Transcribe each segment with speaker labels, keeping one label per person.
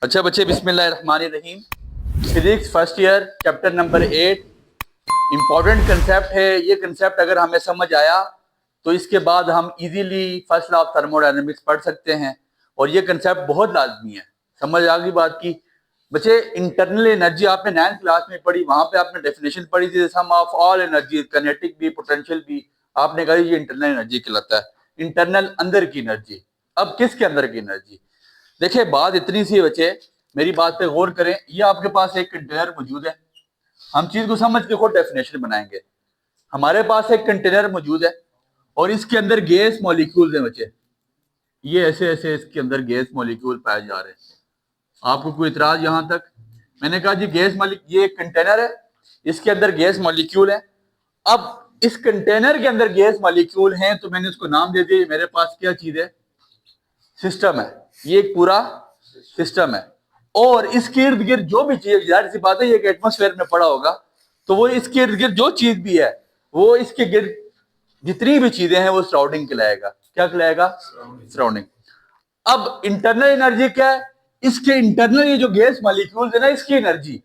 Speaker 1: अच्छा बच्चे, बिस्मिल्लाहिर्रहमानिर्रहीम। Physics first year chapter number 8 important concept है। ये कंसेप्ट अगर हमें समझ आया तो इसके बाद हम easily first law of thermodynamics पढ़ सकते हैं और ये कंसेप्ट बहुत लाजमी है। समझ आ गई बात की? बच्चे, इंटरनल एनर्जी आपने 9th क्लास में पढ़ी, वहां पे आपने डेफिनेशन पढ़ी थी, सम ऑफ ऑल एनर्जी, काइनेटिक भी पोटेंशियल भी। आपने कहा ये इंटरनल एनर्जी कहलाता है, इंटरनल अंदर की एनर्जी। अब किसके अंदर की एनर्जी? देखिए, बात इतनी सी बच्चे, मेरी बात पे गौर करें। ये आपके पास एक कंटेनर मौजूद है, हम चीज को समझ के खुद डेफिनेशन बनाएंगे। हमारे पास एक कंटेनर मौजूद है और इसके अंदर गैस मॉलिक्यूल्स हैं बच्चे। ये ऐसे ऐसे इसके अंदर गैस मॉलिक्यूल पाए जा रहे हैं। आपको कोई इतराज यहां तक? मैंने कहा जी गैस मॉलिक्यूल, ये एक कंटेनर है, इसके अंदर गैस मॉलिक्यूल है। अब इस कंटेनर के अंदर गैस मॉलिक्यूल हैं तो मैंने उसको नाम दे दिया। मेरे पास क्या चीज है? सिस्टम है। ये एक पूरा सिस्टम है और इसके इर्द गिर्द जो भी चीज, जाहिर सी बात है ये एटमॉस्फेयर में पड़ा होगा, तो वो इसके इर्द गिर्द जो चीज भी है वो इसके गिर्द जितनी भी चीजें हैं वो सराउंडिंग कहलाएगा। क्या कहलाएगा? सराउंडिंग। अब इंटरनल एनर्जी क्या है? इसके इंटरनल ये जो गैस मॉलिक्यूल्स है ना, इसकी एनर्जी,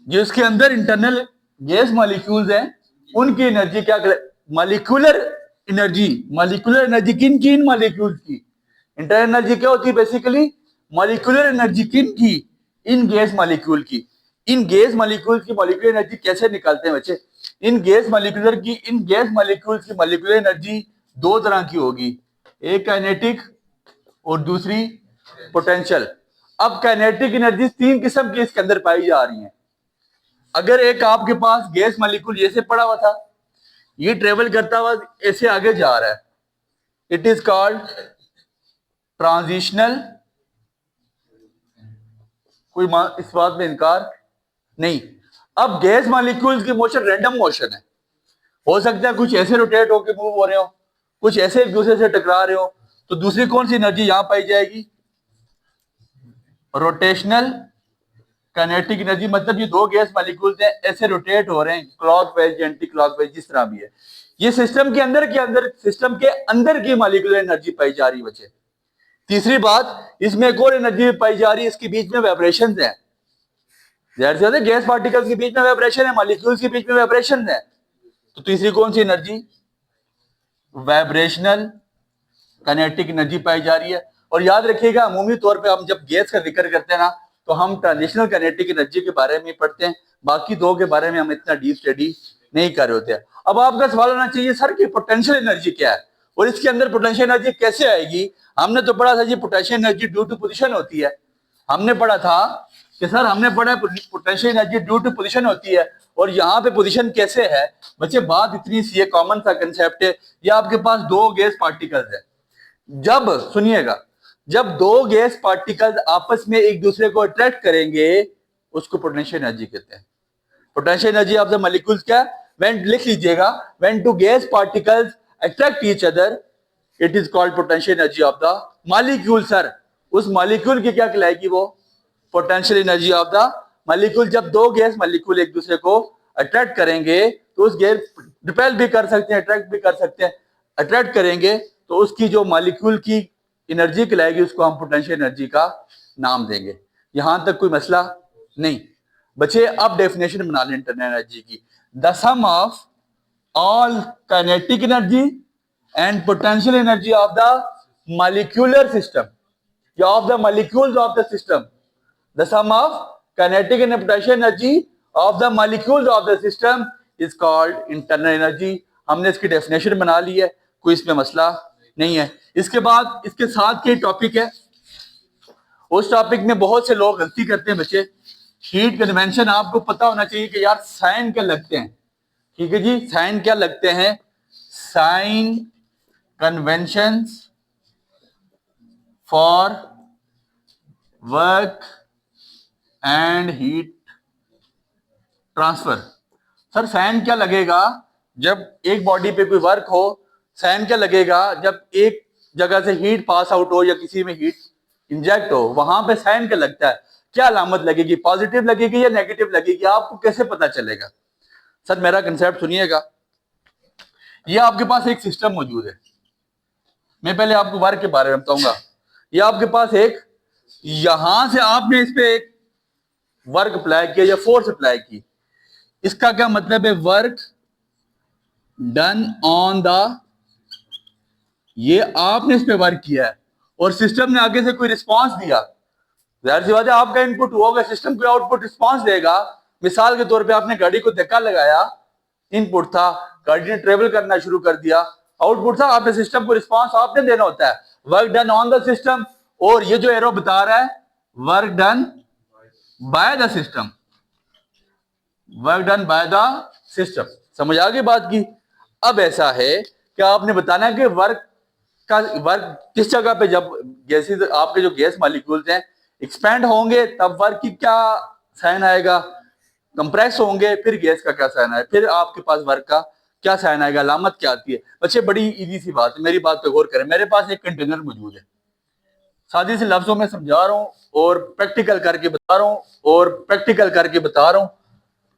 Speaker 1: जो इसके अंदर इंटरनल गैस मॉलिक्यूल्स हैं उनकी एनर्जी क्या कहलाए? Molecular energy. मॉलिक्यूलर एनर्जी किन की? इन मॉलिक्यूल्स की। इंटरनल एनर्जी क्या होती है? बेसिकली मॉलिक्यूलर एनर्जी किन की? इन गैस मॉलिक्यूल की। इन गैस मॉलिक्यूल की मॉलिक्यूलर एनर्जी कैसे निकालते हैं बच्चे? इन गैस मॉलिक्यूल्स की मॉलिक्यूलर एनर्जी दो तरह की होगी, एक काइनेटिक और दूसरी पोटेंशियल। अब काइनेटिक एनर्जी तीन किस्म की इसके अंदर पाई जा रही हैं। अगर एक आपके पास गैस मॉलिक्यूल जैसे पड़ा हुआ था, ये ट्रेवल करता हुआ ऐसे आगे जा रहा है, इट इज कॉल्ड ट्रांजिशनल। कोई इस बात में इनकार नहीं। अब गैस मॉलिक्यूल्स की मोशन रैंडम मोशन है। हो सकता है कुछ ऐसे रोटेट होकर मूव हो रहे हो, कुछ ऐसे एक दूसरे से टकरा रहे हो, तो दूसरी कौन सी एनर्जी यहां पाई जाएगी? Rotational kinetic energy. मतलब ये दो गैस मॉलिक्यूल्स हैं, ऐसे रोटेट हो रहे हैं क्लॉकवाइज एंटी क्लॉकवाइज, जिस तरह भी है। ये सिस्टम के अंदर सिस्टम के अंदर की मॉलिक्यूलर एनर्जी पाई जा रही है बच्चे। तीसरी बात, इसमें एक और एनर्जी पाई जा रही है, इसके बीच में वाइब्रेशंस हैं। जाहिर सी बात है, गैस पार्टिकल्स के बीच में वाइब्रेशन है, मॉलिक्यूल्स के बीच में वाइब्रेशन है, तो तीसरी कौन सी एनर्जी? वाइब्रेशनल काइनेटिक एनर्जी पाई जा रही है। और याद रखिएगा, अमूमी तौर पे हम जब गैस का जिक्र करते हैं ना, तो हम ट्रांजिशनल काइनेटिक एनर्जी के बारे में पढ़ते हैं, बाकी दो के बारे में हम इतना डीप स्टडी नहीं कर रहे होते हैं। अब आपका सवाल होना चाहिए, सर की पोटेंशियल एनर्जी क्या है और इसके अंदर पोटेंशियल एनर्जी कैसे आएगी? हमने तो पढ़ा था जी potential energy due to position होती है। हमने पढ़ा था कि सर, हमने पढ़ा potential energy due to position होती है। और यहाँ पे पोजीशन कैसे है बच्चे? बात इतनी सी है, कॉमन सा कंसेप्ट है। ये आपके पास दो गैस पार्टिकल्स है। जब सुनिएगा, जब दो गैस पार्टिकल्स आपस में एक दूसरे को अट्रैक्ट करेंगे उसको पोटेंशियल एनर्जी कहते हैं। Potential energy of the molecules क्या? व्हेन, लिख लीजिएगा, when two gas particles attract each other it is called potential energy of the molecule. Sir, उस मॉलिक्यूल की क्या कहलाएगी? वो potential energy of the molecule. जब दो गैस मॉलिक्यूल एक दूसरे को अट्रैक्ट करेंगे तो उस गैस, रिपेल भी कर सकते हैं, अट्रैक्ट भी कर सकते हैं। अट्रैक्ट करेंगे तो उसकी जो मॉलिक्यूल की एनर्जी कहलाएगी उसको हम पोटेंशियल एनर्जी का नाम देंगे। यहां तक कोई मसला नहीं बच्चे। अब डेफिनेशन बना लें इंटरनल एनर्जी की। The sum of all kinetic energy and potential energy of the molecular system या of the molecules of the system. The sum of kinetic and potential energy of the molecules of the system is called internal energy. हमने इसकी definition बना ली है, कोई इसमें मसला नहीं है। इसके बाद इसके साथ के टॉपिक है, उस टॉपिक में बहुत से लोग गलती करते हैं बच्चे। हीट कन्वेंशन आपको पता होना चाहिए कि यार साइन क्या लगते हैं। ठीक है जी, साइन क्या लगते हैं? Sign conventions for work and heat transfer. Sir, sign क्या लगेगा जब एक बॉडी पे कोई वर्क हो? साइन क्या लगेगा जब एक जगह से हीट पास आउट हो या किसी में हीट इंजेक्ट हो? वहां पे साइन क्या लगता है? क्या अलामत लगेगी? पॉजिटिव लगेगी या नेगेटिव लगेगी? आपको कैसे पता चलेगा? सर, मेरा कंसेप्ट सुनिएगा। ये आपके पास एक सिस्टम मौजूद है। मैं पहले आपको वर्क के बारे में बताऊंगा। ये आपके पास एक यहां से आपने इस पे एक वर्क अप्लाई किया या फोर्स अप्लाई की, इसका क्या मतलब है? वर्क डन ऑन द, ये आपने इस पे वर्क किया है और सिस्टम ने आगे से कोई रिस्पांस दिया, जाहिर सी बात है आपका इनपुट होगा, सिस्टम कोई आउटपुट रिस्पांस देगा। मिसाल के तौर पे आपने गाड़ी को धक्का लगाया, इनपुट था, गाड़ी ने ट्रेवल करना शुरू कर दिया, आउटपुट था, आपने सिस्टम को रिस्पांस आपने देना होता है, work done on the system. और ये जो एरो बता रहा है work done by the system, work done by the system. समझ आ गई बात की? अब ऐसा है कि आपने बताना है कि वर्क किस जगह पे, जब गैसेस, आपके जो गैस मॉलिक्यूल्स हैं एक्सपैंड होंगे तब वर्क की क्या साइन आएगा, कंप्रेस होंगे फिर गैस का क्या साइन आएगा, फिर आपके पास वर्क का क्या साइन आएगा, अलामत क्या आती है। बच्चे बड़ी इजी सी बात है, मेरी बात पे गौर करें। मेरे पास एक कंटेनर मौजूद है, सादी से लफ्जों में समझा रहा हूं और प्रैक्टिकल करके बता रहा हूं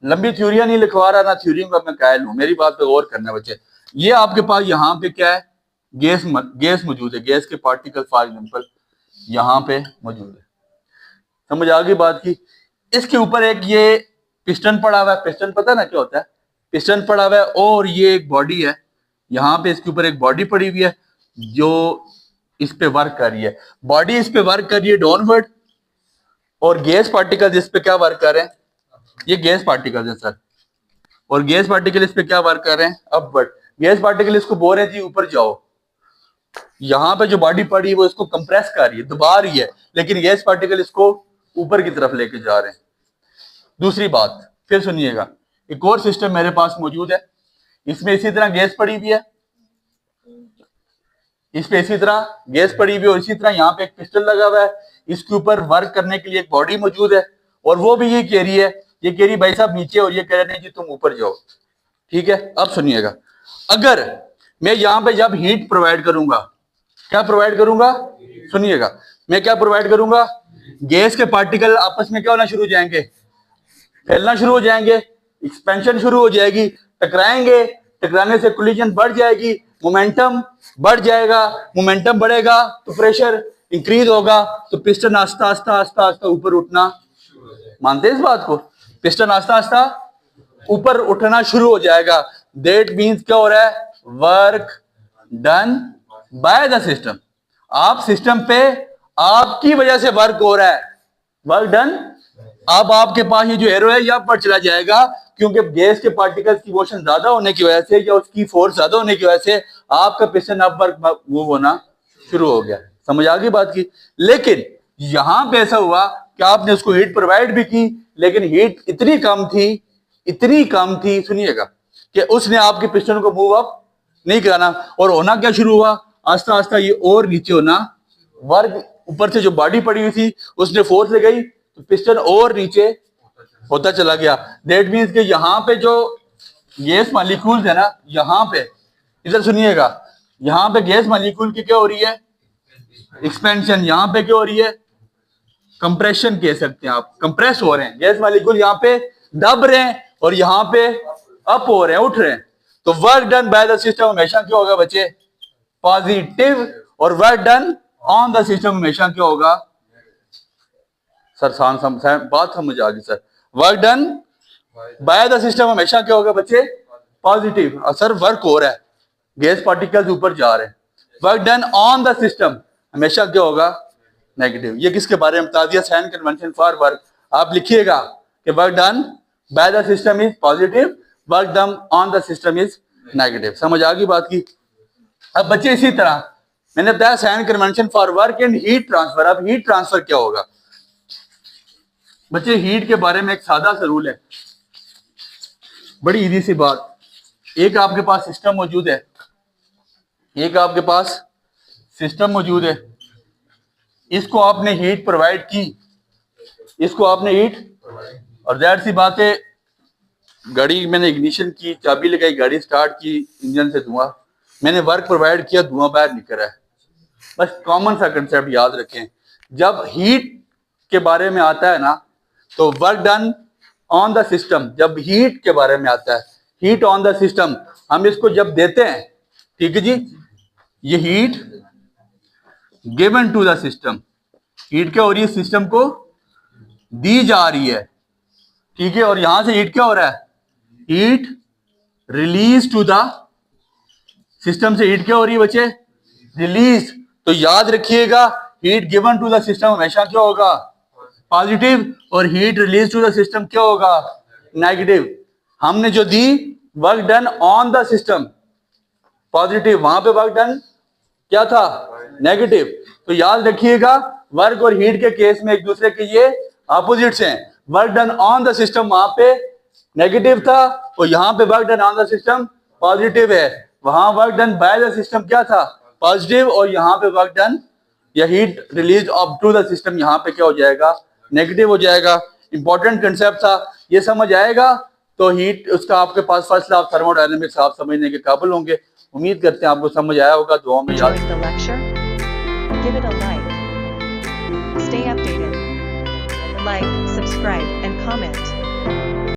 Speaker 1: लंबी थ्योरियां नहीं लिखवा रहा, ना थ्योरी का मैं कायल हूं, मेरी बात पे गौर करना बच्चे। ये आपके पास यहाँ पे क्या है? गैस मौजूद है, गैस के पार्टिकल फॉर एग्जांपल यहाँ पे मौजूद है। समझ आ गई बात की? इसके ऊपर एक ये पिस्टन पड़ा हुआ है, पिस्टन पता है ना क्या होता है? पिस्टन पड़ा हुआ है और ये एक बॉडी है, यहाँ पे इसके ऊपर एक बॉडी पड़ी हुई है जो इस पे वर्क कर रही है। बॉडी इस पे वर्क कर रही है डाउनवर्ड, और गैस पार्टिकल इस पे क्या वर्क कर रहे हैं? ये गैस पार्टिकल है सर, और गैस पार्टिकल इस पे क्या वर्क कर रहे हैं? अपवर्ड। गैस पार्टिकल इसको बोल रहे हैं जी ऊपर जाओ, यहाँ पे जो बॉडी पड़ी है वो इसको कंप्रेस कर रही है, दबा रही है, लेकिन गैस पार्टिकल इसको ऊपर की तरफ लेके जा रहे हैं। दूसरी बात फिर सुनिएगा, एक और सिस्टम मेरे पास मौजूद है, इसमें इसी तरह गैस पड़ी हुई है, इस पे इसी तरह गैस पड़ी हुई है, और इसी तरह यहाँ पे एक पिस्टन लगा हुआ है, इसके ऊपर वर्क करने के लिए एक बॉडी मौजूद है, और वो भी ये कह रही है, ये कह रही भाई साहब नीचे, और ये कह रहे हैं जी तुम ऊपर जाओ। ठीक है, अब सुनिएगा, अगर मैं यहाँ पे जब हीट प्रोवाइड करूंगा, क्या प्रोवाइड करूंगा? सुनिएगा, मैं क्या प्रोवाइड करूंगा? गैस के पार्टिकल आपस में क्या होना शुरू हो जाएंगे? फैलना शुरू हो जाएंगे, एक्सपेंशन शुरू हो जाएगी, टकराएंगे, टकराने से कोलिजन बढ़ जाएगी, मोमेंटम बढ़ जाएगा, मोमेंटम बढ़ेगा तो प्रेशर इंक्रीज होगा, तो पिस्टन आस्ता आस्ता आस्ता आस्ता ऊपर उठना, मानते हैं इस बात को? पिस्टन आस्ता आस्ता ऊपर उठना शुरू हो जाएगा। दैट मींस क्या हो रहा है? Work done by the system. आप सिस्टम पे आपकी वजह से वर्क हो रहा है, वर्क डन। अब आपके पास ये जो एरो है यहाँ पर चला जाएगा, क्योंकि गैस के पार्टिकल्स की मोशन ज्यादा होने की वजह से या उसकी फोर्स ज्यादा होने की वजह से आपका पिस्टन अपवर्ड मूव होना शुरू हो गया। समझ आ गई बात की? लेकिन यहां पे ऐसा हुआ कि आपने उसको हीट प्रोवाइड भी की, लेकिन हीट इतनी कम थी, सुनिएगा, कि उसने आपके पिस्टन को मूव अप नहीं कराना, और होना क्या शुरू हुआ? आस्ता आस्ता ये और नीचे होना, वर्क ऊपर से जो बॉडी पड़ी हुई थी उसने फोर्स लगाई तो पिस्टन और नीचे होता चला गया। दैट मीन्स कि यहाँ पे जो गैस मॉलिक्यूल्स है ना, यहाँ पे इधर सुनिएगा, यहाँ पे गैस मॉलिक्यूल की क्या हो रही है? एक्सपेंशन। यहाँ पे क्या हो रही है? कंप्रेशन कह सकते हैं आप, कंप्रेस हो रहे हैं गैस मॉलिक्यूल, यहाँ पे दब रहे हैं और यहाँ पे अप हो रहे हैं, उठ रहे हैं। तो work done by the system हमेशा क्या होगा बच्चे? पॉजिटिव। और work done on the system हमेशा क्या होगा? सर बात समझ आ गई sir? Work done by the system हमेशा क्या होगा बच्चे? पॉजिटिव। और सर वर्क हो रहा है, गैस पार्टिकल्स ऊपर जा रहे हैं, work done on the system हमेशा क्या होगा? नेगेटिव। ये किसके बारे में बता दिया? Sign convention for work. आप लिखिएगा कि work done by the system is positive, work done on the system is negative. समझ आ गई बात की? अब बच्चे इसी तरह मैंने बताया sign convention for work and heat transfer. अब हीट ट्रांसफर क्या होगा बच्चे? हीट के बारे में एक सादा सा रूल है, बड़ी इजी सी बात। एक आपके पास सिस्टम मौजूद है, इसको आपने हीट प्रोवाइड की, और जाहिर सी बात है गाड़ी मैंने इग्निशन की, चाबी लगाई, गाड़ी स्टार्ट की, इंजन से धुआं, मैंने वर्क प्रोवाइड किया, धुआं बाहर निकल रहा है। बस कॉमन सा कंसेप्ट याद रखें, जब हीट के बारे में आता है ना तो work done on the system, जब हीट के बारे में आता है, हीट ऑन द सिस्टम, हम इसको जब देते हैं, ठीक है जी, ये heat given to the system, heat क्या हो रही है, सिस्टम को दी जा रही है, ठीक है। और यहां से हीट क्या हो रहा है, heat release to the system से हीट क्या हो रही है बच्चे, रिलीज। तो याद रखिएगा heat given to the system हमेशा क्या होगा, पॉजिटिव, और heat release to the system क्या होगा, नेगेटिव। हमने जो दी work done on the system positive, वहां पे वर्क डन क्या था, नेगेटिव। तो याद रखिएगा वर्क और हीट के केस में एक दूसरे के ये अपोजिट्स हैं। Work done on the system वहां पे नेगेटिव था, और यहां पे work done on the system positive है। वहां work done by the system क्या था, पॉजिटिव, और यहां पे वर्क डन या heat release up to the system यहां पे क्या हो जाएगा, नेगेटिव हो जाएगा। इंपॉर्टेंट कंसेप्ट था, ये समझ आएगा तो हीट उसका आपके पास फर्स्ट लॉ ऑफ थर्मोडायनेमिक्स आप समझने के काबिल होंगे। उम्मीद करते हैं आपको समझ आया होगा। दुआ में याद
Speaker 2: Enjoyed the lecture? Give it a like. Stay updated. Like, subscribe, and comment.